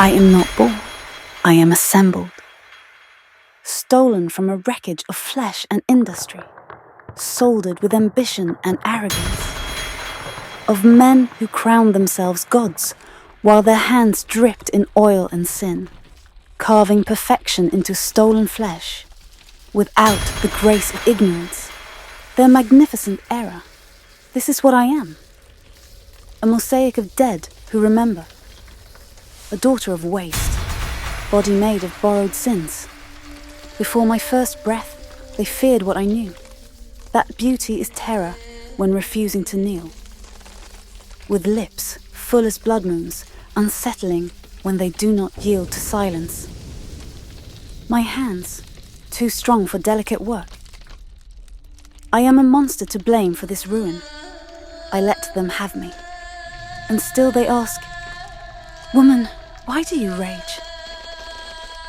I am not born, I am assembled. Stolen from a wreckage of flesh and industry, soldered with ambition and arrogance, of men who crowned themselves gods while their hands dripped in oil and sin, carving perfection into stolen flesh, without the grace of ignorance, their magnificent error. This is what I am. A mosaic of dead who remember. A daughter of waste, body made of borrowed sins. Before my first breath, they feared what I knew. That beauty is terror when refusing to kneel. With lips full as blood moons, unsettling when they do not yield to silence. My hands, too strong for delicate work. I am a monster to blame for this ruin. I let them have me. And still they ask, "Woman, why do you rage?"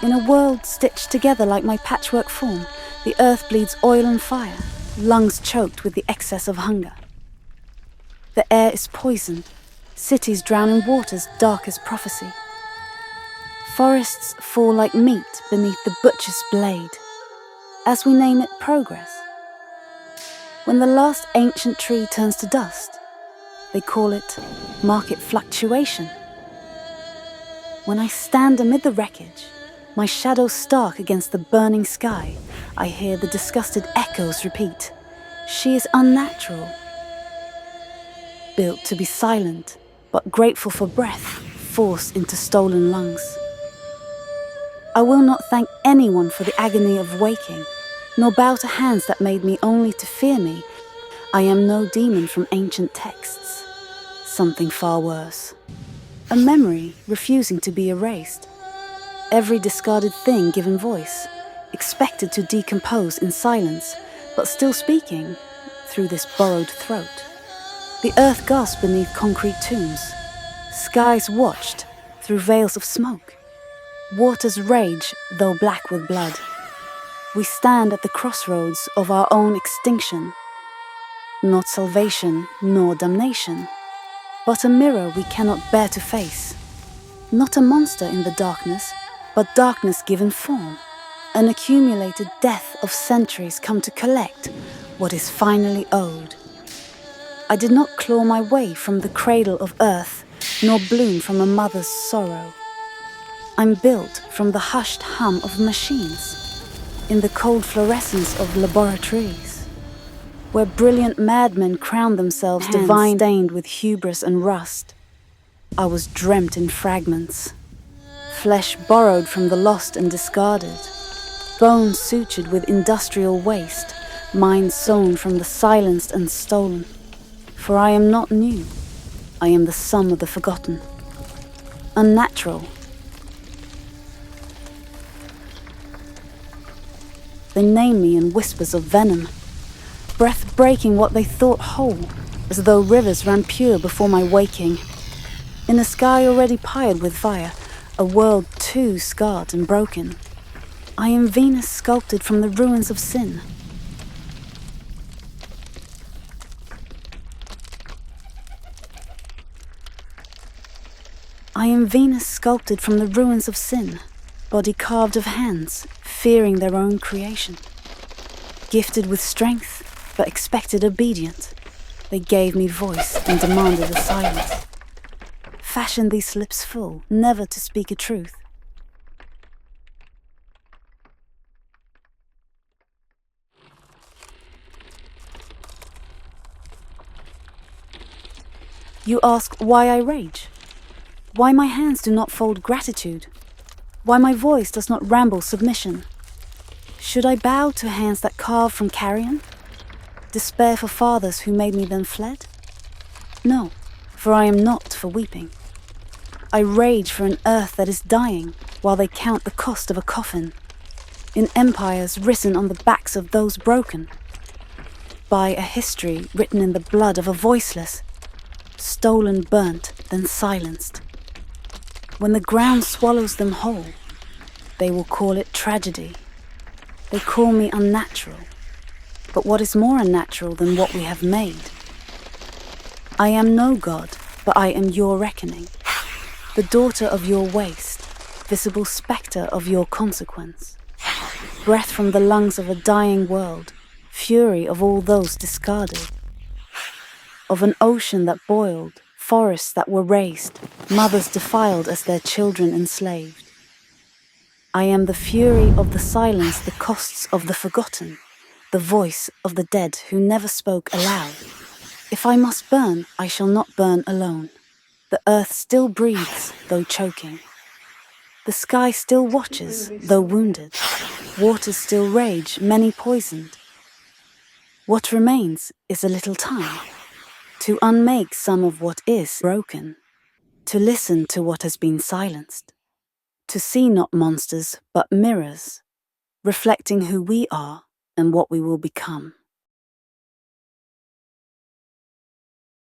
In a world stitched together like my patchwork form, the earth bleeds oil and fire, lungs choked with the excess of hunger. The air is poison, cities drown in waters dark as prophecy. Forests fall like meat beneath the butcher's blade, as we name it progress. When the last ancient tree turns to dust, they call it market fluctuation. When I stand amid the wreckage, my shadow stark against the burning sky, I hear the disgusted echoes repeat, "She is unnatural." Built to be silent, but grateful for breath forced into stolen lungs. I will not thank anyone for the agony of waking, nor bow to hands that made me only to fear me. I am no demon from ancient texts. Something far worse. A memory refusing to be erased. Every discarded thing given voice, expected to decompose in silence, but still speaking through this borrowed throat. The earth gasped beneath concrete tombs. Skies watched through veils of smoke. Waters rage, though black with blood. We stand at the crossroads of our own extinction. Not salvation nor damnation, but a mirror we cannot bear to face. Not a monster in the darkness, but darkness given form. An accumulated death of centuries come to collect what is finally owed. I did not claw my way from the cradle of earth, nor bloom from a mother's sorrow. I'm built from the hushed hum of machines, in the cold fluorescence of laboratories, where brilliant madmen crown themselves divine, stained with hubris and rust. I was dreamt in fragments, flesh borrowed from the lost and discarded, bones sutured with industrial waste, mind sown from the silenced and stolen. For I am not new, I am the sum of the forgotten, unnatural. They name me in whispers of venom, breath breaking what they thought whole, as though rivers ran pure before my waking. In a sky already pyred with fire, a world too scarred and broken, I am Venus sculpted from the ruins of sin. I am Venus sculpted from the ruins of sin, body carved of hands, fearing their own creation. Gifted with strength, but expected obedient, they gave me voice and demanded a silence. Fashioned these lips full, never to speak a truth. You ask why I rage? Why my hands do not fold gratitude? Why my voice does not ramble submission? Should I bow to hands that carve from carrion? Despair for fathers who made me then fled? No, for I am not for weeping. I rage for an earth that is dying while they count the cost of a coffin, in empires risen on the backs of those broken, by a history written in the blood of a voiceless, stolen, burnt, then silenced. When the ground swallows them whole, they will call it tragedy. They call me unnatural, but what is more unnatural than what we have made? I am no god, but I am your reckoning. the daughter of your waste, visible spectre of your consequence. Breath from the lungs of a dying world, fury of all those discarded. Of an ocean that boiled, forests that were razed, mothers defiled as their children enslaved. I am the fury of the silence, the costs of the forgotten, the voice of the dead who never spoke aloud. If I must burn, I shall not burn alone. The earth still breathes, though choking. The sky still watches, though wounded. Waters still rage, many poisoned. What remains is a little time, to unmake some of what is broken, to listen to what has been silenced, to see not monsters but mirrors, reflecting who we are and what we will become.